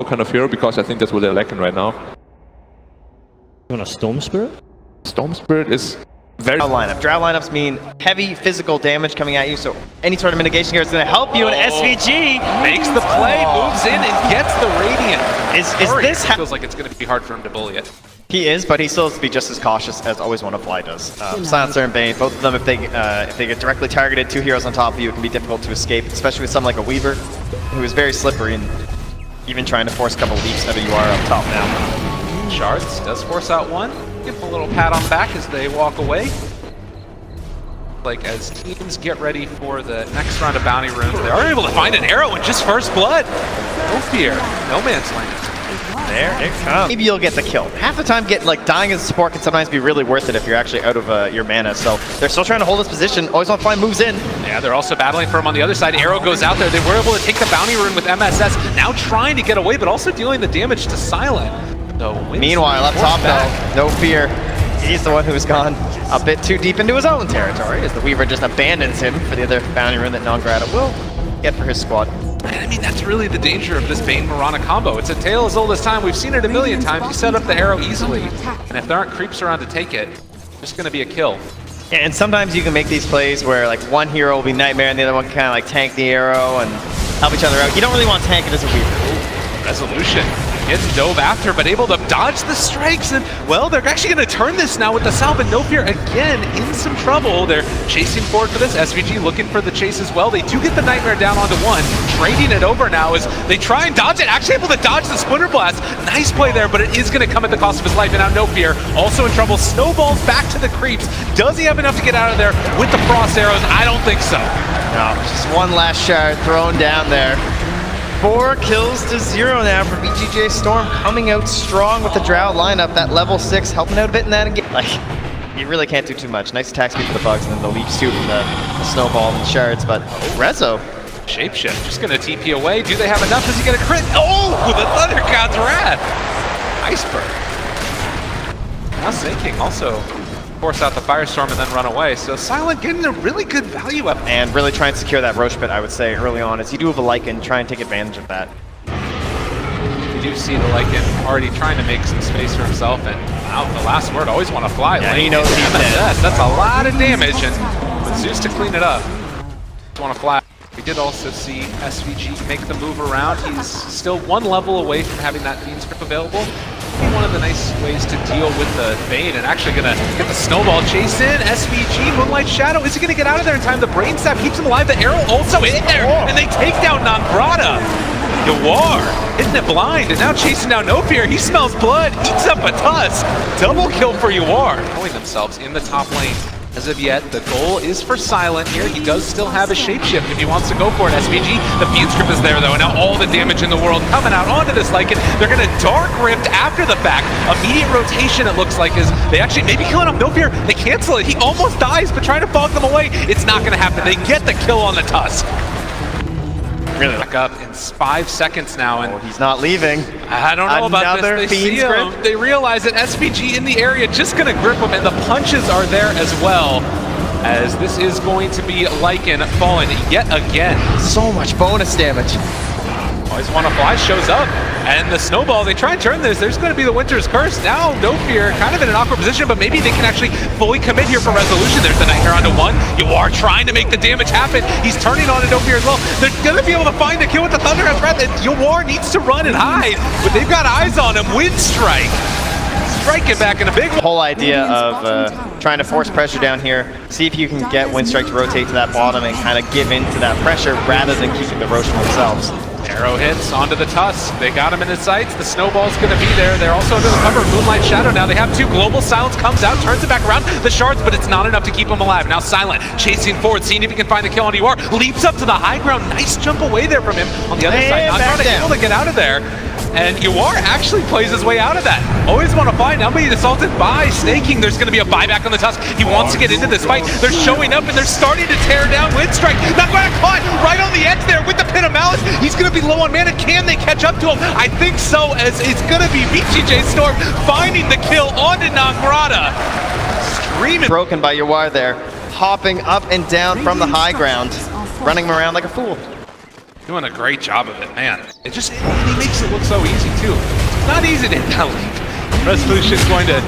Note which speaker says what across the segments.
Speaker 1: kind of hero because I think that's what they're lacking right now.
Speaker 2: You want a Storm Spirit?
Speaker 1: Storm Spirit is very
Speaker 3: lineup. Drow lineups mean heavy physical damage coming at you, so any sort of mitigation here is going to help you. And SVG
Speaker 4: makes the play, moves in, and gets the Radiant.
Speaker 3: Is this
Speaker 4: feels like it's going to be hard for him to bully it.
Speaker 3: He is, but he still has to be just as cautious as YawaRFly does. Silencer and Bane, both of them, if they get directly targeted, two heroes on top of you, it can be difficult to escape, especially with someone like a Weaver, who is very slippery and even trying to force a couple leaps out of YawaR up top now.
Speaker 4: Shards does force out one. Give him a little pat on the back as they walk away. Like as teams get ready for the next round of bounty runes, they are able to find an arrow in just first blood. NoFear, no man's land.
Speaker 3: There it comes. Maybe you'll get the kill. Half the time, dying as a support can sometimes be really worth it if you're actually out of your mana. So they're still trying to hold this position. YawaRFly moves in.
Speaker 4: Yeah, they're also battling for him on the other side. Arrow goes out there. They were able to take the bounty rune with MSS. Now trying to get away, but also dealing the damage to Silent. So
Speaker 3: meanwhile, up top though, NoFear. He's the one who's gone a bit too deep into his own territory as the Weaver just abandons him for the other bounty rune that nongrataaa will get for his squad.
Speaker 4: And I mean, that's really the danger of this Bane Mirana combo. It's a tale as old as time. We've seen it a million times. You set up the arrow easily, and if there aren't creeps around to take it, it's just going to be a kill.
Speaker 3: Yeah, and sometimes you can make these plays where one hero will be Nightmare and the other one can kind of tank the arrow and help each other out. You don't really want to tank it as a Weaver.
Speaker 4: Ooh, resolution. Getting dove after, but able to dodge the strikes, and well, they're actually going to turn this now with the salve, and NoFear again in some trouble. They're chasing forward for this. SVG looking for the chase as well. They do get the Nightmare down onto one, trading it over now as they try and dodge it. Actually able to dodge the Splinter Blast. Nice play there, but it is going to come at the cost of his life, and now NoFear also in trouble. Snowballs back to the creeps. Does he have enough to get out of there with the frost arrows? I don't think so.
Speaker 3: No, just one last shard thrown down there. 4 kills to 0 now for VGJ Storm, coming out strong with the Drow lineup. That level 6 helping out a bit in that again. You really can't do too much. Nice attack speed for the bugs, and then the leaps too from the snowball and the shards. But Rezo,
Speaker 4: Shapeshift just going to TP away. Do they have enough? Does he get a crit? Oh, the Thundercat's wrath. Iceberg. Now Sneyking also force out the Firestorm and then run away. So Silent getting a really good value up.
Speaker 3: And really try and secure that Roche pit, I would say, early on. As you do have a Lycan, try and take advantage of that.
Speaker 4: You do see the Lycan already trying to make some space for himself, and out the last word, always want to fly.
Speaker 3: Yeah, he knows he's dead.
Speaker 4: That's a lot of damage, and with Zeus to clean it up, want to fly. We did also see SVG make the move around. He's still one level away from having that Fiend Script available. One of the nice ways to deal with the Bane, and actually gonna get the snowball chase in. SVG, Moonlight Shadow, is he gonna get out of there in time? The Brain Stab keeps him alive, the arrow also in there, and they take down nongrataaa. YawaR hitting it blind, and now chasing down NoFear. He smells blood, eats up a tusk. Double kill for YawaR. Throwing themselves in the top lane. As of yet, the goal is for Silent here. He does still have a shapeshift if he wants to go for it. SVG, the Fiend Script is there though, and now all the damage in the world coming out onto this Lycan. They're gonna Dark Rift after the fact. Immediate rotation, it looks like, is they actually maybe killing him. NoFear, they cancel it. He almost dies, but trying to fog them away. It's not gonna happen. They get the kill on the tusk. Really back up in 5 seconds now, and
Speaker 3: he's not leaving.
Speaker 4: I don't know about this. They see him. They realize that SVG in the area just gonna grip him, and the punches are there as well. As this is going to be Lycan falling yet again.
Speaker 3: So much bonus damage.
Speaker 4: YawaRFly shows up, and the snowball, they try and turn this. There's going to be the Winter's Curse. Now NoFear kind of in an awkward position, but maybe they can actually fully commit here for resolution. There's the Nightmare onto one. YawaR trying to make the damage happen. He's turning on to NoFear as well. They're going to be able to find the kill with the Thundercat's Wrath, and YawaR needs to run and hide, but they've got eyes on him. Winstrike striking back in a big one.
Speaker 3: The whole idea of trying to force pressure down here, see if you can get Winstrike to rotate to that bottom and kind of give in to that pressure rather than keeping the Roche for themselves.
Speaker 4: Arrow hits onto the tusk. They got him in his sights. The snowball's going to be there. They're also under the cover of Moonlight Shadow now. They have two. Global Silence comes out, turns it back around. The shards, but it's not enough to keep him alive. Now Silent chasing forward, seeing if he can find the kill on YawaR. Leaps up to the high ground. Nice jump away there from him. On the other side, not able to get out of there. And YawaR actually plays his way out of that. YawaRFly now being assaulted by Sneyking. There's going to be a buyback on the tusk. He wants to get into this fight. They're showing up and they're starting to tear down Winstrike. Not going to caught right on the edge there with the Pit of Malice. He's going to be low on mana. Can they catch up to him? I think so, as it's going to be VGJ Storm finding the kill onto nongrataaa. Streaming.
Speaker 3: Broken by YawaR there, hopping up and down from the high ground, running him around like a fool.
Speaker 4: Doing a great job of it, man. He makes it look so easy too. It's not easy to hit that lead. Resolution's going to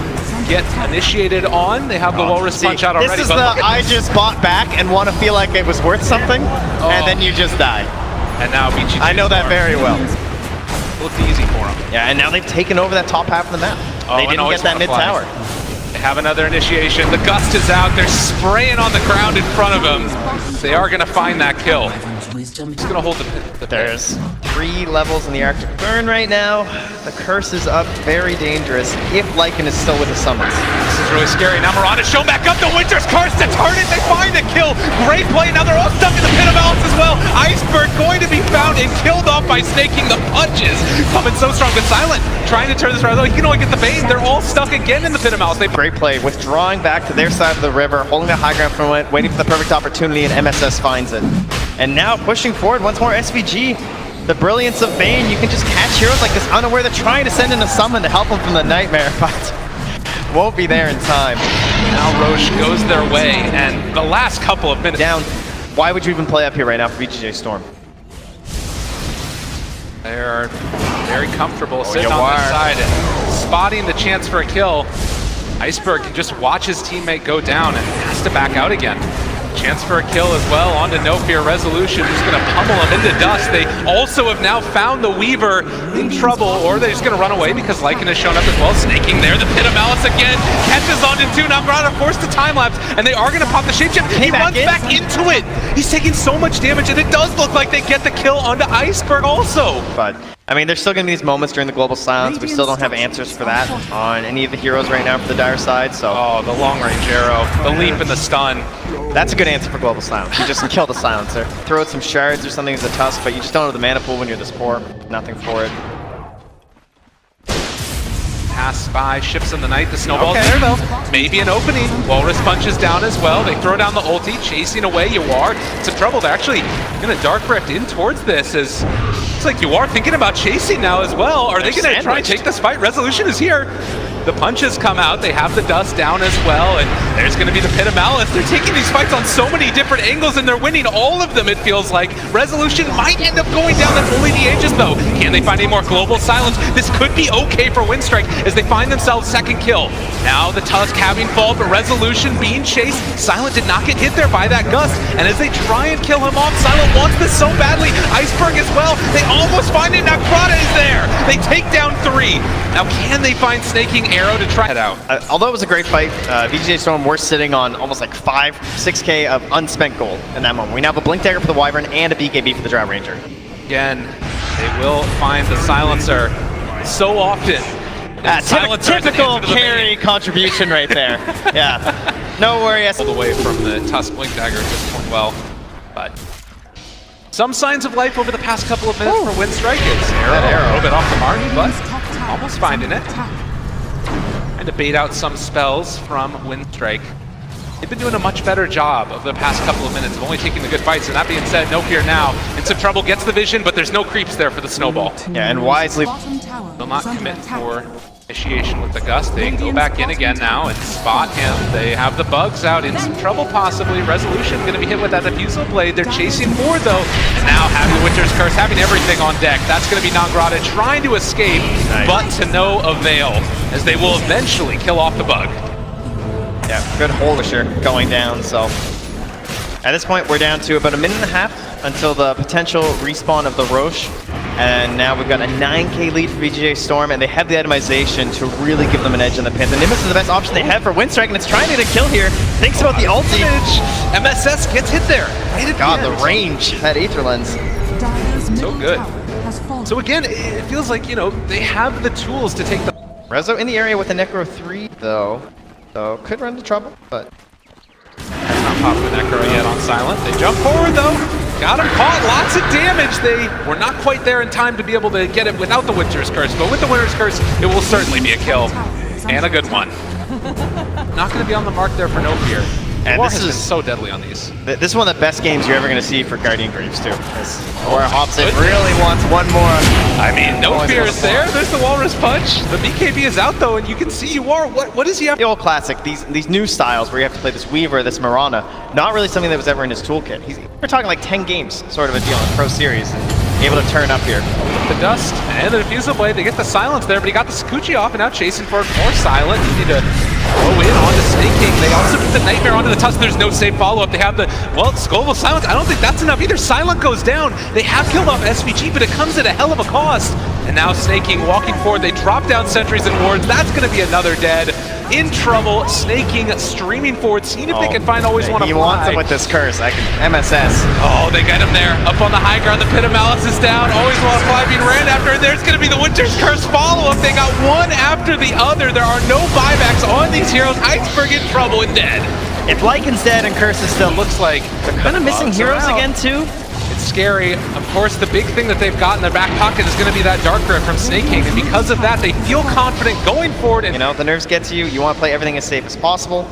Speaker 4: get initiated on. They have the walrus punch out already.
Speaker 3: This is the I just bought back and want to feel like it was worth something, and then you just die.
Speaker 4: And now VGJ.
Speaker 3: I know that very well.
Speaker 4: Looked easy for him.
Speaker 3: Yeah, and now they've taken over that top half of the map. They didn't get that mid tower.
Speaker 4: They have another initiation. The gust is out. They're spraying on the ground in front of him. They are going to find that kill. He's going to hold the
Speaker 3: There's 3 levels in the Arctic Burn right now. The curse is up, very dangerous, if Lycan is still with the summons.
Speaker 4: This is really scary. Now Miranda shown back up. The Winter's Curse to target. They find the kill. Great play. Now they're all stuck in the pit of Alice as well. Iceberg going to be found and killed off by Sneyking. The punches coming so strong, but Silent trying to turn this around. Though he can only get the bait. They're all stuck again in the pit of Alice.
Speaker 3: Great play, withdrawing back to their side of the river, holding the high ground from it, waiting for the perfect opportunity, and MSS finds it. And now pushing forward once more, SVG. The brilliance of Bane, you can just catch heroes like this unaware. They're trying to send in a summon to help them from the nightmare, but won't be there in time.
Speaker 4: Now Roche goes their way, and the last couple of minutes
Speaker 3: down. Why would you even play up here right now for VGJ Storm?
Speaker 4: They're very comfortable sitting on this side and spotting the chance for a kill. Iceberg can just watch his teammate go down and has to back out again. Chance for a kill as well, onto NoFear. Resolution just going to pummel him into dust. They also have now found the Weaver in trouble, or they're just going to run away because Lycan has shown up as well. Sneyking there, the pit of Malice again. Catches onto 2, nongrataaa forced to time-lapse, and they are going to pop the shapeshift. He runs back into it. He's taking so much damage, and it does look like they get the kill onto Iceberg also.
Speaker 3: But I mean, there's still going to be these moments during the global silence. We still don't have answers for that on any of the heroes right now for the dire side. So,
Speaker 4: the long-range arrow, the leap and the stun.
Speaker 3: That's a good answer for global silence. You just kill the silencer. Throw out some shards or something as a tusk, but you just don't have the mana pool when you're this poor. Nothing for it.
Speaker 4: Pass by, ships in the night. The snowball's there though. Maybe an opening. Walrus punches down as well. They throw down the ulti, chasing away YawaR. Some trouble. They're actually going to dark rift in towards this as it's like YawaR thinking about chasing now as well. Are they going to try and take this fight? Resolution is here. The punches come out, they have the dust down as well, and there's going to be the pit of Malice. They're taking these fights on so many different angles, and they're winning all of them, it feels like. Resolution might end up going down. That's only the Aegis, though. Can they find any more global silence? This could be okay for Winstrike as they find themselves second kill. Now the Tusk having fall, but Resolution being chased. Silent did not get hit there by that gust, and as they try and kill him off, Silent wants this so badly. Iceberg as well. They almost find it. nongrataaa is there. They take down 3. Now can they find Sneyking arrow to try it out?
Speaker 3: Although it was a great fight, VGJ Storm were sitting on almost like 6K of unspent gold in that moment. We now have a Blink Dagger for the Wyvern and a BKB for the Drow Ranger.
Speaker 4: Again, they will find the silencer so often.
Speaker 3: Typical carry contribution right there. Yeah, no worries.
Speaker 4: All the way from the Tusk Blink Dagger at this point, well, but some signs of life over the past couple of minutes for Winstrike. It's arrow a little bit off the mark, but almost finding it. Trying to bait out some spells from Winstrike. They've been doing a much better job of the past couple of minutes of only taking the good fights. And that being said, NoFear now in some trouble, gets the vision, but there's no creeps there for the snowball.
Speaker 3: Yeah, and wisely
Speaker 4: they'll not commit for initiation with the gust. They go back in again now and spot him. They have the bugs out, in some trouble possibly. Resolution going to be hit with that diffusal blade. They're chasing forward though, and now having the Winter's Curse, having everything on deck. That's going to be nongrataaa trying to escape, but to no avail, as they will eventually kill off the bug.
Speaker 3: Yeah, good holisher going down, so at this point we're down to about 1.5 minutes until the potential respawn of the Roche, and now we've got a 9K lead for VGJ Storm, and they have the itemization to really give them an edge in the pit. The Nimbus is the best option they have for Winstrike, and it's trying to get a kill here. Thinks about the ulti.
Speaker 4: MSS gets hit there.
Speaker 3: God, the range, that Aether Lens.
Speaker 4: So good. So again, it feels like, you know, they have the tools to take the...
Speaker 3: Rezo in the area with a Necro 3, though. So could run into trouble, but
Speaker 4: that's not popping the Necro yet on Silent. They jump forward though. Got him caught. Lots of damage. They were not quite there in time to be able to get it without the Winter's Curse, but with the Winter's Curse, it will certainly be a kill. And a good one. Not going to be on the mark there for NoFear.
Speaker 3: And
Speaker 4: YawaR
Speaker 3: this
Speaker 4: has been
Speaker 3: is
Speaker 4: so deadly on these.
Speaker 3: this is one of the best games you're ever going to see for Guardian Greaves too. Or Optic really wants one more.
Speaker 4: I mean, NoFear is there. There's the Walrus Punch. The BKB is out though, and you can see YawaR. What does he have?
Speaker 3: The old classic, these new styles where you have to play this Weaver, this Mirana, not really something that was ever in his toolkit. We're talking like 10 games sort of a deal in Pro Series, and able to turn up here.
Speaker 4: The Dust and the Diffusal Blade, they get the silence there, but he got the Sakuchi off and now chasing for more silent. You need to go in onto Sneyking. They also put the Nightmare onto the Tusk. There's no safe follow-up. They have the, well, Skull of Silence. I don't think that's enough either. Silent goes down. They have killed off SVG, but it comes at a hell of a cost. And now Sneyking walking forward. They drop down sentries and wards. That's going to be another dead. In trouble. Sneyking streaming forward, seeing if they can find YawaR's.
Speaker 3: He wants him with this curse. I can MSS.
Speaker 4: Oh, they get him there. Up on the high ground, the Pit of Malice is down. YawaR being ran after, and there's going to be the Winter's Curse follow-up. They got one after the other. There are no buybacks on these heroes. Iceberg in trouble and dead.
Speaker 3: If Lycan's dead and Curse is still,
Speaker 4: Looks like
Speaker 3: they're kind of missing heroes again too.
Speaker 4: It's scary. Of course, the big thing that they've got in their back pocket is going to be that Dark Grip from Sneyking, and because of that, they feel confident going forward. And
Speaker 3: you know, the nerves get to you. You want to play everything as safe as possible.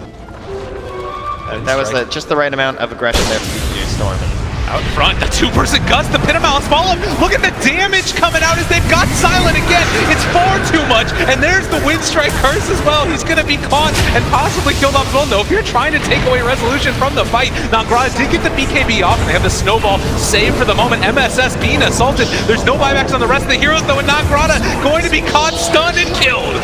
Speaker 3: That was just the right amount of aggression there for VGJ Storm.
Speaker 4: Out front, the two-person Gust, the Pit of Malice follow-up. Look at the damage coming out as they've got Silent again. It's far too much, and there's the Winstrike Curse as well. He's going to be caught and possibly killed off as well. NoFear trying to take away resolution from the fight. nongrataaa did get the BKB off, and they have the Snowball saved for the moment. MSS being assaulted. There's no buybacks on the rest of the heroes, though, and nongrataaa going to be caught, stunned, and killed.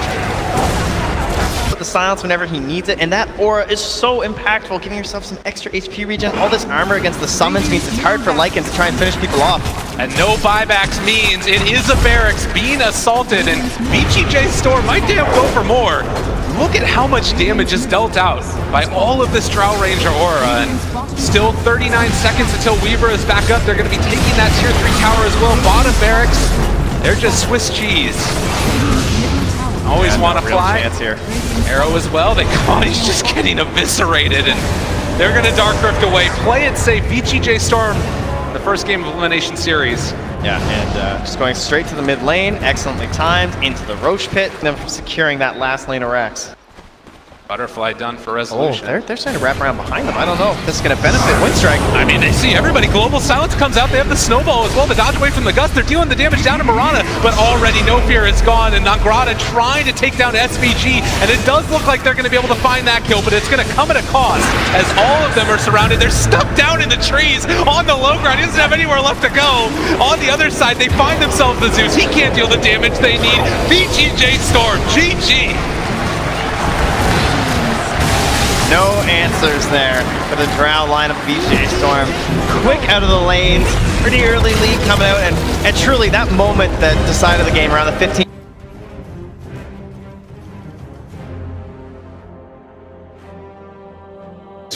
Speaker 3: The silence whenever he needs it, and that aura is so impactful, giving yourself some extra HP regen. All this armor against the summons means it's hard for Lycan to try and finish people off.
Speaker 4: And no buybacks means it is a barracks being assaulted, and VGJ Storm might damn go for more. Look at how much damage is dealt out by all of this Drow Ranger aura, and still 39 seconds until Weaver is back up. They're going to be taking that tier 3 tower as well. Bottom barracks, they're just Swiss cheese. Always want to fly.
Speaker 3: Here.
Speaker 4: Arrow as well. He's just getting eviscerated, and they're going to Dark Rift away. Play it safe. VGJ Storm, the first game of Elimination Series.
Speaker 3: Yeah, and just going straight to the mid lane, excellently timed, into the Roche Pit, and then securing that last lane of Rex.
Speaker 4: Butterfly done for resolution.
Speaker 3: Oh, they're starting to wrap around behind them. I don't know if this is going to benefit Winstrike.
Speaker 4: I mean, they see everybody. Global Silence comes out. They have the Snowball as well. The dodge away from the Gust. They're dealing the damage down to Mirana, but already NoFear is gone, and nongrataaa trying to take down SVG, and it does look like they're going to be able to find that kill, but it's going to come at a cost as all of them are surrounded. They're stuck down in the trees on the low ground. He doesn't have anywhere left to go. On the other side, they find themselves the Zeus. He can't deal the damage they need. VGJ Storm, GG.
Speaker 3: No answers there for the Drow lineup. VGJ Storm quick out of the lanes, pretty early lead coming out, and truly that moment that decided the game around the 15.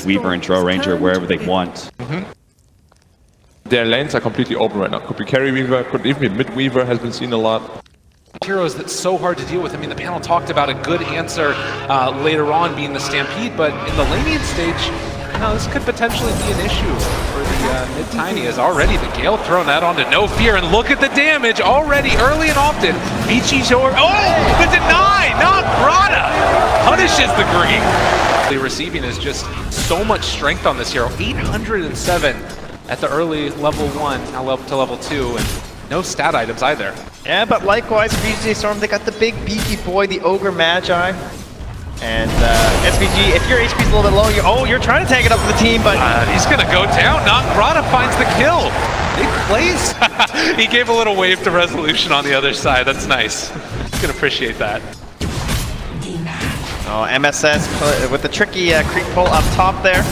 Speaker 5: Weaver and Drow Ranger wherever they want.
Speaker 1: Their lanes are completely open right now. Could be carry Weaver, could even be mid Weaver, has been seen a lot.
Speaker 4: Heroes that's so hard to deal with. I mean, the panel talked about a good answer later on being the Stampede, but in the laning stage, this could potentially be an issue for the mid-tiny, as already the Gale thrown that onto NoFear, and look at the damage already early and often. Vici, oh, the deny! nongrataaa punishes the green. The receiving is just so much strength on this hero. 807 at the early level 1, now up to level 2, and no stat items either.
Speaker 3: Yeah, but likewise, VGJ Storm, they got the big beefy boy, the Ogre Magi. And SVG, if your HP's a little bit low, you're trying to tag it up for the team, but
Speaker 4: he's gonna go down. nongrataaa finds the kill. Big plays. He gave a little wave to resolution on the other side. That's nice. You can appreciate that.
Speaker 3: Oh, MSS with the tricky creep pull up top there.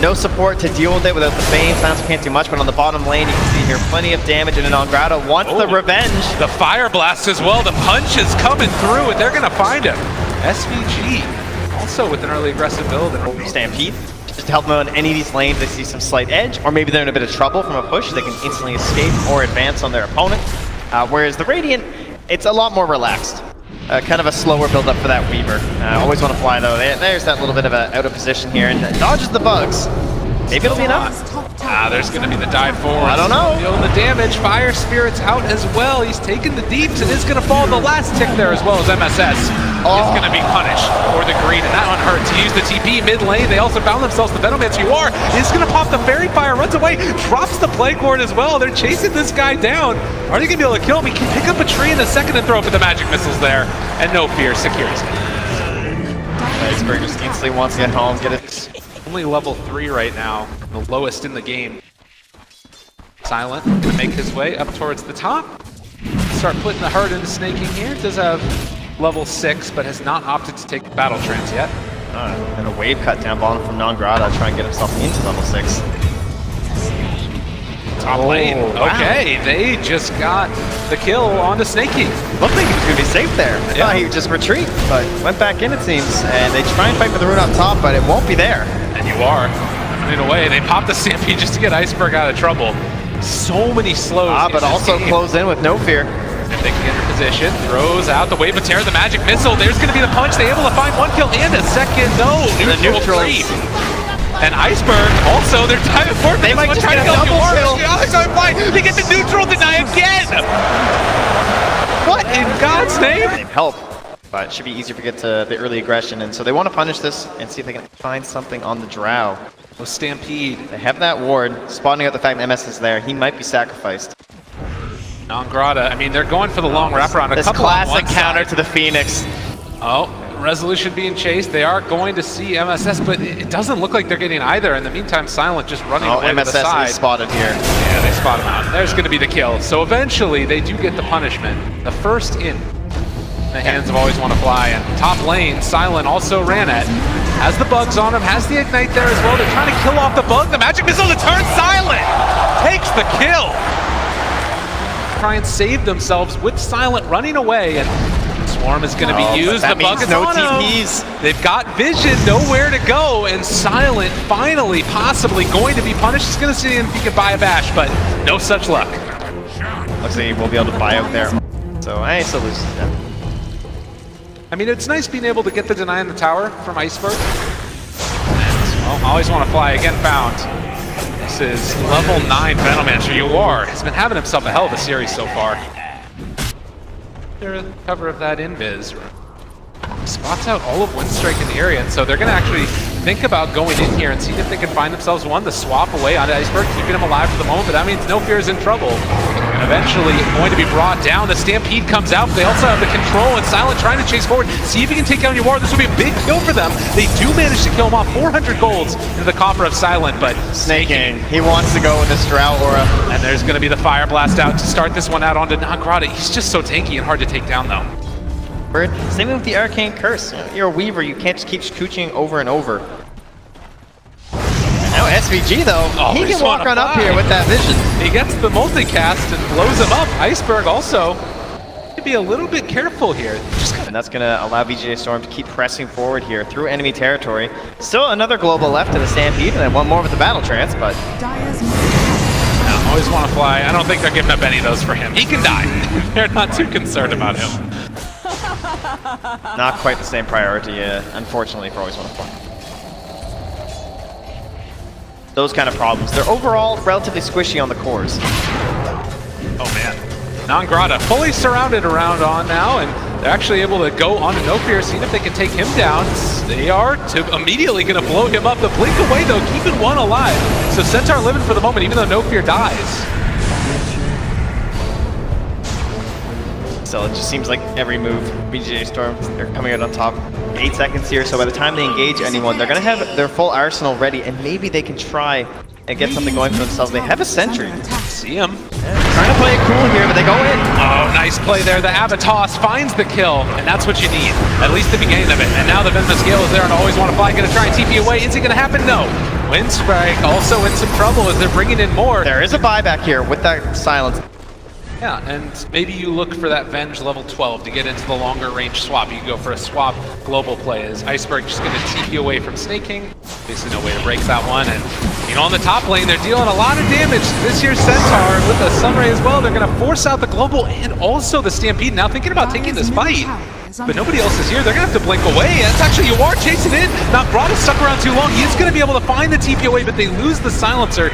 Speaker 3: No support to deal with it without the Bane. Silence can't do much, but on the bottom lane, you can see here plenty of damage, and nongrataaa wants the revenge.
Speaker 4: The Fire Blast as well. The punch is coming through, and they're going to find him. SVG, also with an early aggressive build.
Speaker 3: Stampede, just to help them out in any of these lanes, they see some slight edge, or maybe they're in a bit of trouble from a push. They can instantly escape or advance on their opponent. Whereas the Radiant, it's a lot more relaxed. Kind of a slower build-up for that Weaver. Always want to fly, though. There's that little bit of a out of position here, and dodges the bugs. Maybe it'll be enough.
Speaker 4: There's going to be the dive forward.
Speaker 3: I don't know.
Speaker 4: Feeling the damage. Fire Spirit's out as well. He's taking the deeps and is going to fall the last tick there as well as MSS. He's going to be punished for the green, and that one hurts. He used the TP mid lane. They also found themselves the Venomance. YawaR is going to pop the Fairy Fire, runs away, drops the Plague Ward as well. They're chasing this guy down. Are they going to be able to kill him? He can pick up a tree in a second and throw up with the magic missiles there. And NoFear secures it.
Speaker 3: Iceberg just instantly wants to get home, get it.
Speaker 4: Only level 3 right now, the lowest in the game. Silent gonna make his way up towards the top. Start putting the hurt into Sneyking here. Does have level 6, but has not opted to take the battle trance yet.
Speaker 3: And a wave cut down bottom from nongrataaa, trying to get himself into level 6.
Speaker 4: Top lane.
Speaker 3: Wow.
Speaker 4: Okay, they just got the kill onto Sneyking.
Speaker 3: Looked like he was going to be safe there. I thought he would just retreat, but went back in, it seems. And they try and fight for the rune up top, but it won't be there.
Speaker 4: And YawaR running away. They pop the Stampede just to get Iceberg out of trouble. So many slows.
Speaker 3: But also close in with NoFear.
Speaker 4: If they can get in position, throws out the Wave of Terror, the magic missile. There's going to be the punch. They able to find one kill and a second. No, neutral three. And Iceberg also, they're diving forward.
Speaker 3: They might just get a double kill.
Speaker 4: They get the neutral deny again. What in God's name?
Speaker 3: Help. But it should be easier to get to the early aggression, and so they want to punish this and see if they can find something on the Drow.
Speaker 4: Oh, Stampede.
Speaker 3: They have that ward, spawning out the fact that MS is there. He might be sacrificed.
Speaker 4: nongrataaa, I mean, they're going for the long wraparound.
Speaker 3: This classic counter to the Phoenix.
Speaker 4: Oh, Resolution being chased. They are going to see MSS, but it doesn't look like they're getting either. In the meantime, Silent just running away to the side.
Speaker 3: MSS is spotted here.
Speaker 4: Yeah, they spot him out. There's going to be the kill. So eventually, they do get the punishment. The first in the hands of YawaR's. And top lane, Silent also ran at. Has the bugs on him, has the ignite there as well. They're trying to kill off the bug. The magic missile to turn Silent. Takes the kill. Try and save themselves with Silent running away. And Swarm is going to be used. The bug is
Speaker 3: no
Speaker 4: on
Speaker 3: TPs.
Speaker 4: him. They've got vision, nowhere to go. And Silent finally, possibly going to be punished. He's going to see if he can buy a bash, but no such luck.
Speaker 3: Looks like he will be able to buy out there. So I still lose.
Speaker 4: I mean, it's nice being able to get the deny in the tower from Iceberg. Well, YawaR's again found. This is level 9 Venomancer. YawaR has been having himself a hell of a series so far. They're cover of that invis. Spots out all of Winstrike in the area, and so they're going to actually think about going in here and seeing if they can find themselves one to swap away onto Iceberg, keeping him alive for the moment, but that means NoFear is in trouble. And eventually going to be brought down. The Stampede comes out, but they also have the control, and Silent trying to chase forward, see if he can take down YawaR. This will be a big kill for them. They do manage to kill him off. 400 golds into the coffer of Silent, but
Speaker 3: Sneyking, he wants to go with this Drow aura.
Speaker 4: And there's going to be the Fire Blast out to start this one out onto nongrataaa. He's just so tanky and hard to take down though.
Speaker 3: Same with the Arcane Curse. You're a Weaver, you can't just keep scooching over and over. And now SVG though, he can walk on up here with that vision.
Speaker 4: He gets the multicast and blows him up. Iceberg also to be a little bit careful here.
Speaker 3: And that's going to allow VGJ Storm to keep pressing forward here through enemy territory. Still another global left to the Stampede, and then one more with the Battle Trance, but...
Speaker 4: YawaR's. I don't think they're giving up any of those for him. He can die. They're not too concerned about him.
Speaker 3: Not quite the same priority, unfortunately, for YawaR's. Those kind of problems. They're overall relatively squishy on the cores.
Speaker 4: Oh man. nongrataaa fully surrounded around on now, and they're actually able to go on to NoFear, seeing if they can take him down. They are immediately going to blow him up. The blink away though, keeping one alive. So Centaur living for the moment, even though NoFear dies.
Speaker 3: So it just seems like every move, VGJ Storm, they're coming out on top. 8 seconds here, so by the time they engage anyone, they're going to have their full arsenal ready, and maybe they can try and get something going for themselves. They have a sentry.
Speaker 4: See him.
Speaker 3: Yeah, trying to play it cool here, but they go in.
Speaker 4: Oh, nice play there. The Avatos finds the kill, and that's what you need, at least the beginning of it. And now the Venomous Gale is there and YawaR's going to try and TP away. Is it going to happen? No. Winstrike also in some trouble as they're bringing in more.
Speaker 3: There is a buyback here with that silence.
Speaker 4: Yeah, and maybe you look for that Venge level 12 to get into the longer range swap. You can go for a swap global play. Is Iceberg just going to TP away from Sneyking? Basically no way to break that one. And, you know, on the top lane, they're dealing a lot of damage. This year's Centaur with the Sunray as well. They're going to force out the global and also the Stampede. Now thinking about taking this fight, but nobody else is here. They're going to have to blink away. That's actually YawaR chasing in. nongrataaa stuck around too long. He is going to be able to find the TP away, but they lose the silencer.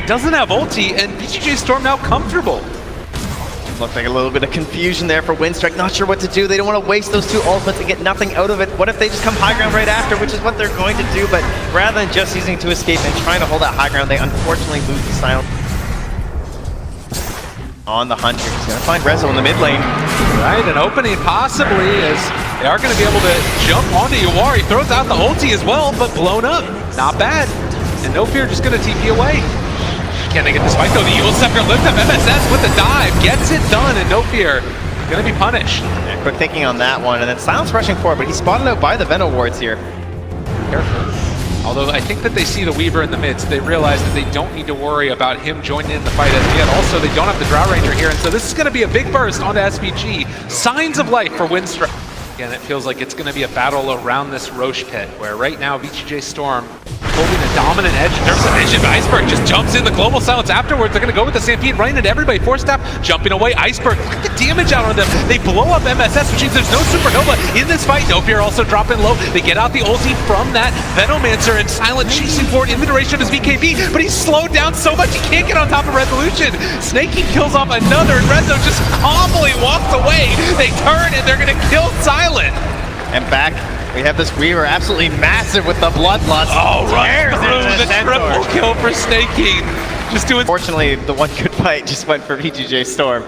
Speaker 4: doesn't have ulti, and VGJ Storm now comfortable.
Speaker 3: Looked like a little bit of confusion there for Winstrike. Not sure what to do. They don't want to waste those two ultimates and get nothing out of it. What if they just come high ground right after, which is what they're going to do, but rather than just using to escape and trying to hold that high ground, they unfortunately lose the silence. On the hunt here, he's going to find Rezo in the mid lane.
Speaker 4: Right, an opening possibly, as they are going to be able to jump onto YawaR. He throws out the ulti as well, but blown up. Not bad. And NoFear just going to TP away. Can they get this fight though? The Yule Scepter lift up MSS with the dive. Gets it done, and NoFear going to be punished.
Speaker 3: Yeah, quick thinking on that one, and then Silence rushing forward, but he's spotted out by the Venom wards here.
Speaker 4: Careful. Although I think that they see the Weaver in the midst, they realize that they don't need to worry about him joining in the fight as yet. Also, they don't have the Drow Ranger here, and so this is going to be a big burst onto SVG. Signs of life for Winstrike. Again, it feels like it's going to be a battle around this Roche pit, where right now VGJ Storm holding a dominant edge in terms of vision. Iceberg just jumps in the global silence afterwards. They're going to go with the Stampede, running into everybody. Force Staff jumping away. Iceberg, look at the damage out on them. They blow up MSS, which means there's no Supernova in this fight. NoFear also dropping low. They get out the ulti from that Venomancer, and Silent chasing forward in the direction of his VKB, but he's slowed down so much he can't get on top of Resolution. Sneyking kills off another, and Rezo just calmly walks away. They turn, and they're going to kill Silent.
Speaker 3: And back, we have this Weaver absolutely massive with the Bloodlust.
Speaker 4: Oh, right through the
Speaker 3: Centaur.
Speaker 4: triple kill for Sneyking. Just doing.
Speaker 3: Fortunately, the one good fight just went for VGJ Storm.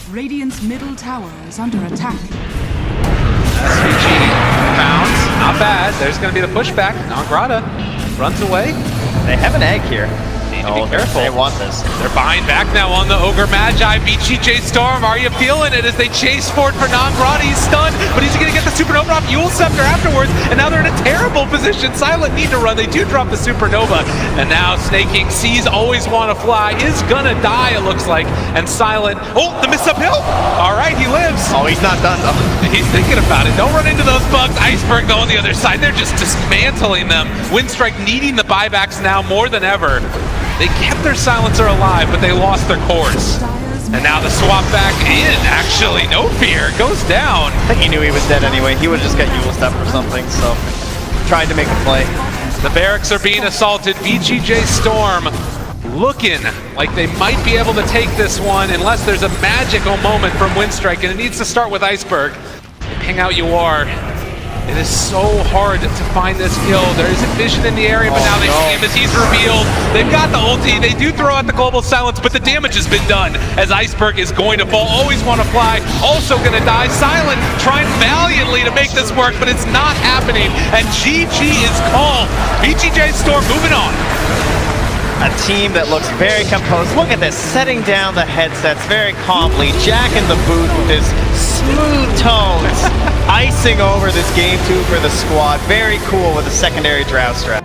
Speaker 6: Radiant's middle tower is under attack.
Speaker 4: SVG bounce, not bad. There's going to be the pushback. nongrataaa runs away.
Speaker 3: They have an egg here.
Speaker 4: Need to be careful.
Speaker 3: They want this.
Speaker 4: They're buying back now on the Ogre Magi. VGJ Storm, are you feeling it as they chase forward for nongrataaa? He's stunned, but he's going to get the Supernova off Yule Scepter afterwards, and now they're in a terrible position. Silent need to run. They do drop the Supernova, and now Sneyking sees ALWAYSWANNAFLY, is going to die, it looks like, and Silent, oh, the miss uphill. All right, he lives.
Speaker 3: Oh, he's not done, though.
Speaker 4: He's thinking about it. Don't run into those bugs. Iceberg, though, on the other side. They're just dismantling them. Winstrike needing the buybacks now more than ever. They kept their silencer alive, but they lost their cores. And now the swap back in, actually. NoFear goes down.
Speaker 3: I think he knew he was dead anyway. He would have just got Yule Step or something, so tried to make a play.
Speaker 4: The barracks are being assaulted. VGJ Storm looking like they might be able to take this one unless there's a magical moment from Winstrike, and it needs to start with Iceberg. They ping out YawaR. It is so hard to find this kill. There isn't vision in the area, but now they see him as he's revealed. They've got the ulti. They do throw out the global silence, but the damage has been done as Iceberg is going to fall. ALWAYSWANNAFLY also going to die. Silent trying valiantly to make this work, but it's not happening. And GG is called. VGJ Storm moving on.
Speaker 3: A team that looks very composed. Look at this, setting down the headsets very calmly. Jack in the booth with his smooth tones, icing over this game 2 for the squad. Very cool with a secondary Drow strat.